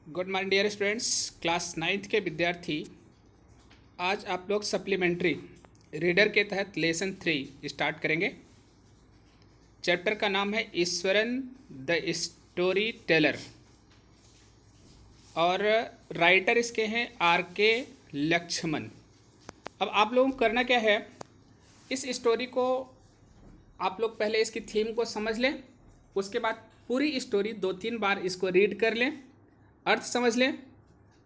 Good morning dear students, class ninth के विद्यार्थी। आज आप लोग सप्लीमेंट्री रीडर के तहत लेसन 3 स्टार्ट करेंगे। चैप्टर का नाम है ईश्वरन द स्टोरी टेलर और राइटर इसके हैं R.K. लक्ष्मण। अब आप लोगों को करना क्या है, इस स्टोरी को आप लोग पहले इसकी थीम को समझ लें, उसके बाद पूरी स्टोरी 2-3 बार इसको रीड कर लें, अर्थ समझ लें,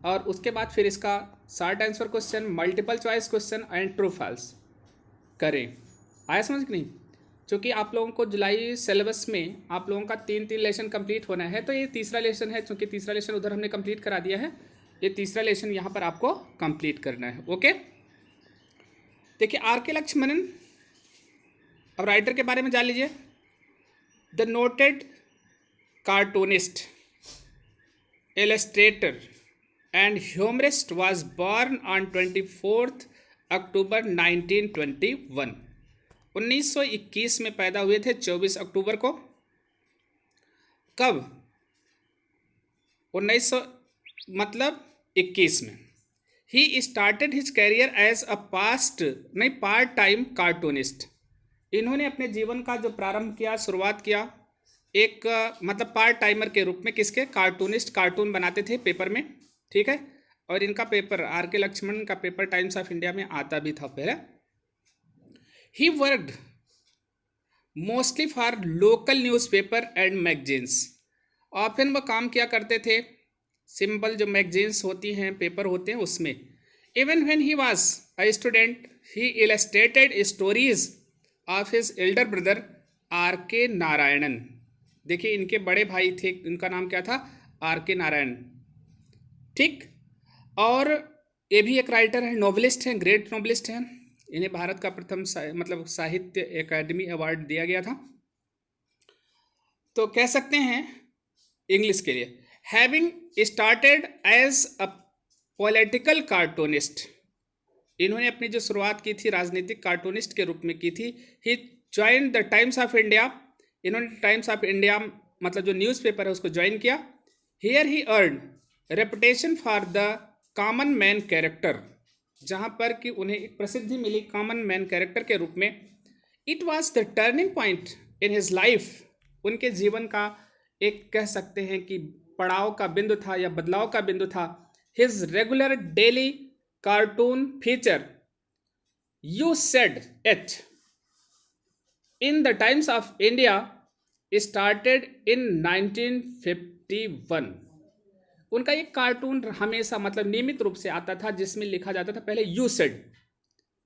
और उसके बाद फिर इसका short answer question, multiple choice question and true false करें। आया समझ कि नहीं? क्योंकि आप लोगों को जुलाई सिलेबस में आप लोगों का 3 लेसन कंप्लीट होना है, तो ये तीसरा लेसन है। क्योंकि तीसरा लेसन उधर हमने कंप्लीट करा दिया है, ये तीसरा लेसन यहाँ पर आपको कंप्लीट करना है। ओके, देखिए R.K. लक्ष्मणन। अब राइटर के बारे में जान लीजिए। The noted cartoonist, illustrator and humorist was born on 24th October 1921। 1921 में पैदा हुए थे 24 अक्टूबर को। कब? 1900 मतलब 21 में। He started his career as a part time cartoonist. इन्होंने अपने जीवन का जो प्रारंभ किया, शुरुआत किया एक मतलब पार्ट टाइमर के रूप में। किसके? कार्टूनिस्ट। कार्टून बनाते थे पेपर में, ठीक है। और इनका पेपर R.K. लक्ष्मण का पेपर टाइम्स ऑफ इंडिया में आता भी था पहले। He worked mostly for local newspaper and magazines. Often वो काम किया करते थे सिंपल जो मैगजीन्स होती हैं, पेपर होते हैं, उसमें। Even when he was a student he illustrated stories of his Elder brother R.K. Narayanan. देखिए इनके बड़े भाई थे, इनका नाम क्या था? R.K. नारायण, ठीक। और ये भी एक राइटर है, नॉवलिस्ट हैं, ग्रेट नॉवलिस्ट हैं। इन्हें भारत का प्रथम मतलब साहित्य एकेडमी अवार्ड दिया गया था। तो कह सकते हैं इंग्लिश के लिए, having started as a political cartoonist. इन्होंने अपनी जो शुरुआत की थी राजनीतिक कार्टूनिस्ट के रूप में की थी। He join the Times of India. इन्होंने टाइम्स ऑफ इंडिया मतलब जो न्यूज़पेपर है उसको ज्वाइन किया। Here he earn reputation for the common man character, जहाँ पर कि उन्हें एक प्रसिद्धि मिली कॉमन मैन कैरेक्टर के रूप में। It was the turning point in his life. उनके जीवन का एक कह सकते हैं कि पड़ाव का बिंदु था या बदलाव का बिंदु था। His regular daily cartoon feature you said at in the Times of India started in 1951। उनका एक कार्टून हमेशा मतलब नियमित रूप से आता था जिसमें लिखा जाता था पहले यू सेड,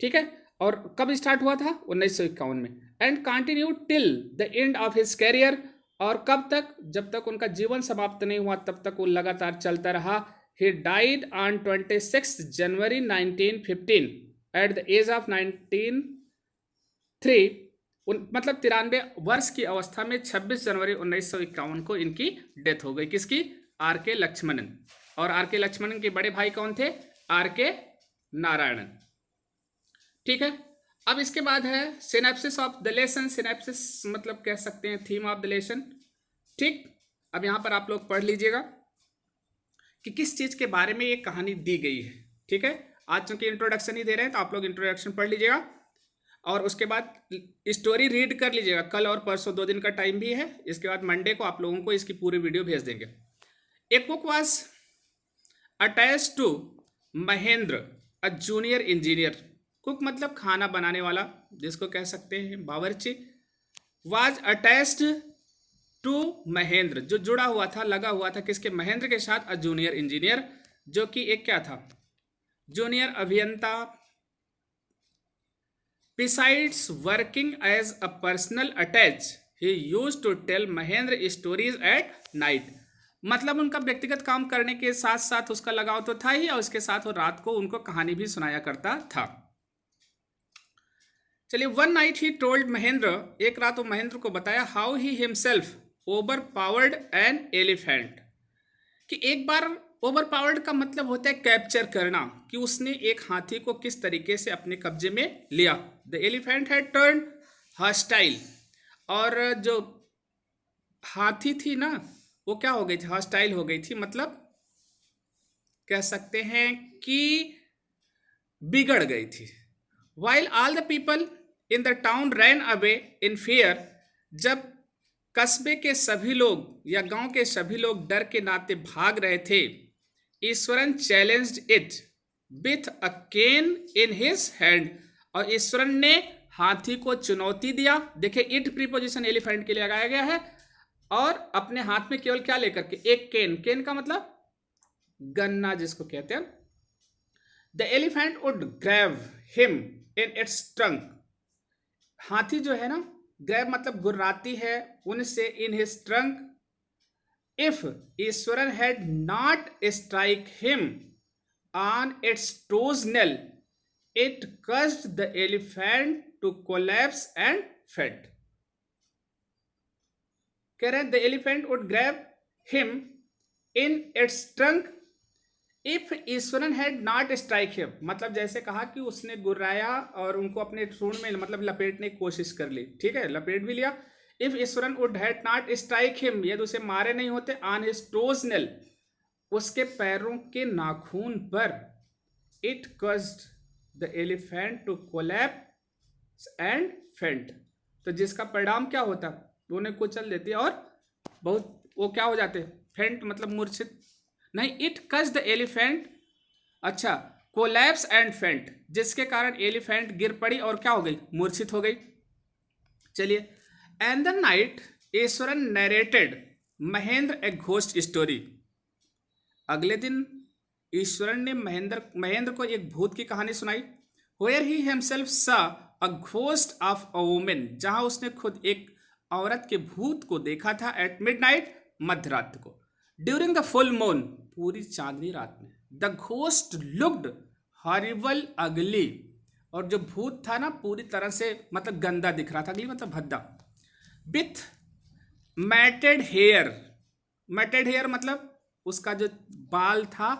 ठीक है। और कब स्टार्ट हुआ था? 1951 में। And continue till the end of his career. और कब तक? जब तक उनका जीवन समाप्त नहीं हुआ तब तक वो लगातार चलता रहा। He died on 26 January 1915 at the age of 93। मतलब 93 वर्ष की अवस्था में 26 जनवरी 1951 को इनकी डेथ हो गई। किसकी? R.K. लक्ष्मणन। और R.K. लक्ष्मणन के बड़े भाई कौन थे? R.K. नारायणन, ठीक है। अब इसके बाद है synapses of the lesson. Synapses मतलब कह सकते हैं थीम ऑफ द लेसन, ठीक। अब यहां पर आप लोग पढ़ लीजिएगा कि किस चीज के बारे में ये कहानी दी गई है, ठीक है। आज चूंकि इंट्रोडक्शन ही दे रहे हैं तो आप लोग इंट्रोडक्शन पढ़ लीजिएगा और उसके बाद स्टोरी रीड कर लीजिएगा। कल और परसों 2 दिन का टाइम भी है। इसके बाद मंडे को आप लोगों को इसकी पूरी वीडियो भेज देंगे। A cook was attach to Mahendra, a junior engineer. Cook मतलब खाना बनाने वाला, जिसको कह सकते हैं बावर्ची। वाज अटैच्ड टू महेंद्र, जो जुड़ा हुआ था, लगा हुआ था किसके? महेंद्र के साथ। अ जूनियर इंजीनियर, जो कि एक क्या था? जूनियर अभियंता। Besides working as a personal attach, he used to tell Mahendra stories at night। मतलब उनका व्यक्तिगत काम करने के साथ साथ उसका लगाव तो था ही, और उसके साथ वो रात को उनको कहानी भी सुनाया करता था। चलिए, one night he told Mahendra, एक रात वो महेंद्र को बताया, how he himself over powered an elephant, कि एक बार ओवर पावर्ड का मतलब होता है कैप्चर करना, कि उसने एक हाथी को किस तरीके से अपने कब्जे में लिया। The elephant had turn hostile, और जो हाथी थी ना वो क्या हो गई थी? हॉस्टाइल हो गई थी, मतलब कह सकते हैं कि बिगड़ गई थी। While all the people in the town ran away in fear, जब कस्बे के सभी लोग या गांव के सभी लोग डर के नाते भाग रहे थे, Eswaran challenged it with a cane in his hand, और ईश्वरन ने हाथी को चुनौती दिया। देखिए, इट प्रीपोजिशन एलिफेंट के लिए लगाया गया है, और अपने हाथ में केवल क्या लेकर के, एक केन। केन का मतलब गन्ना जिसको कहते हैं। The elephant would grab him in its trunk, हाथी जो है ना, ग्रैब मतलब गुर्राती है उनसे, in his trunk. If Eswaran had not strike him on its toes nail, it caused the elephant to collapse and faint. कह रहे हैं the elephant would grab him in its trunk if Eswaran had not strike him, मतलब जैसे कहा कि उसने गुर्राया और उनको अपने सूंड में मतलब लपेटने की कोशिश कर ली, ठीक है, लपेट भी लिया। If Eswaran would had not strike him, यदि उसे मारे नहीं होते, ऑन हिज टोज नेल, उसके पैरों के नाखून पर, it caused the elephant to collapse and faint, तो जिसका परिणाम क्या होता, वो उन्हें कुचल देती और बहुत वो क्या हो जाते, फेंट मतलब मूर्छित नहीं, इट कस द एलिफेंट, अच्छा, कोलैप्स एंड फेंट, जिसके कारण एलिफेंट गिर पड़ी और क्या हो गई, मूर्छित हो गई। चलिए, and the night Eswaran narrated Mahendra a ghost story, अगले दिन ईश्वरन ने महेंद्र को एक भूत की कहानी सुनाई। वेयर ही हिमसेल्फ सा a ghost of a woman, जहां उसने खुद एक औरत के भूत को देखा था, एट मिडनाइट, मध्यरात को, ड्यूरिंग द फुल मून, पूरी चांदनी रात में। द घोस्ट लुक्ड हॉरिबल अगली, और जो भूत था ना पूरी तरह से मतलब गंदा दिख रहा था, अगली मतलब भद्दा। With matted hair, matted hair मतलब उसका जो बाल था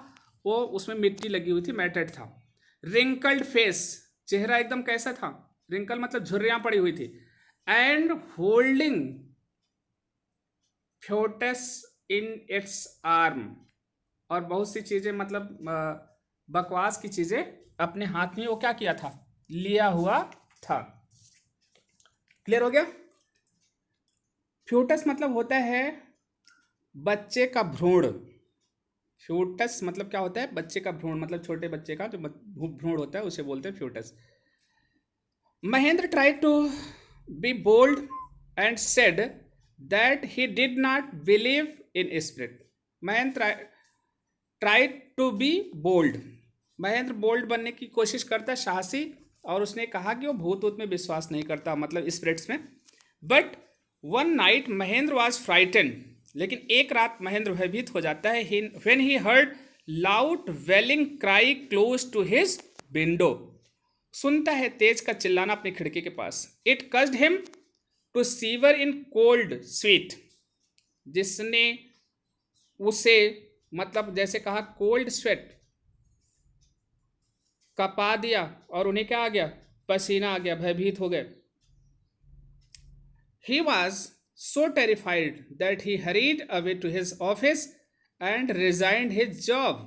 वो उसमें मिट्टी लगी हुई थी, मैटेड था। रिंकल्ड फेस, चेहरा एकदम कैसा था, रिंकल मतलब झुर्रियां पड़ी हुई थी। And holding foetus in its arm, और बहुत सी चीजें मतलब बकवास की चीजें अपने हाथ में वो क्या किया था, लिया हुआ था। क्लियर हो गया। फ्यूटस मतलब होता है बच्चे का भ्रूण, फ्यूटस मतलब क्या होता है, बच्चे का भ्रूण, मतलब छोटे बच्चे का जो भ्रूण होता है उसे बोलते हैं फ्यूटस। Mahendra tried to be bold and said that he did not believe in spirit. Mahendra tried to be bold, Mahendra bold बनने की कोशिश करता, साहसी, और उसने कहा कि वो भूत में विश्वास नहीं करता, मतलब स्पिरिट्स में। But one night Mahendra was frightened, लेकिन एक रात महेंद्र भयभीत हो जाता है। When he heard loud wailing cry close to his window, सुनता है तेज का चिल्लाना अपनी खिड़की के पास। It caused him to shiver in cold sweat, जिसने उसे मतलब जैसे कहा कोल्ड स्वेट, कपा दिया, और उन्हें क्या आ गया, पसीना आ गया, भयभीत हो गए। He was so terrified that he hurried away to his office and resigned his job.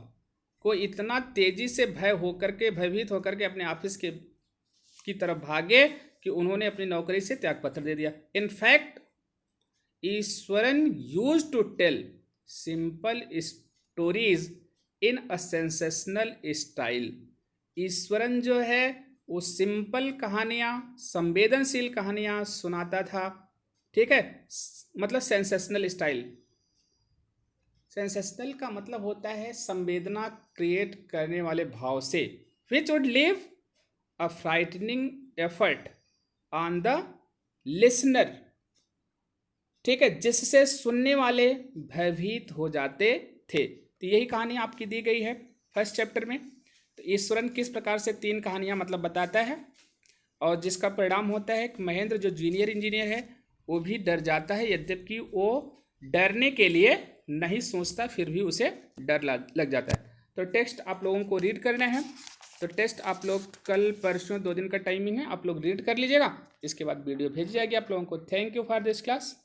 को इतना तेजी से भय होकर के, भयभीत होकर के अपने ऑफिस के की तरफ भागे कि उन्होंने अपनी नौकरी से त्यागपत्र दे दिया। In fact, Eswaran used to tell simple stories in a sensational style. Eswaran जो है वो सिंपल कहानियां, संवेदनशील कहानियां सुनाता था, ठीक है, मतलब सेंसेशनल स्टाइल। सेंसेशनल का मतलब होता है संवेदना क्रिएट करने वाले भाव से। Which would leave a frightening effort on the listener, ठीक है, जिससे सुनने वाले भयभीत हो जाते थे। तो यही कहानी आपकी दी गई है फर्स्ट चैप्टर में। तो ईश्वरन किस प्रकार से 3 कहानियां मतलब बताता है, और जिसका परिणाम होता है कि महेंद्र जो जूनियर इंजीनियर है वो भी डर जाता है, यद्यपि वो डरने के लिए नहीं सोचता, फिर भी उसे डर लग जाता है। तो टेक्स्ट आप लोगों को रीड करना है, तो टेस्ट आप लोग कल परसों 2 दिन का टाइमिंग है, आप लोग रीड कर लीजिएगा, इसके बाद वीडियो भेज जाएगी आप लोगों को। Thank you for this class.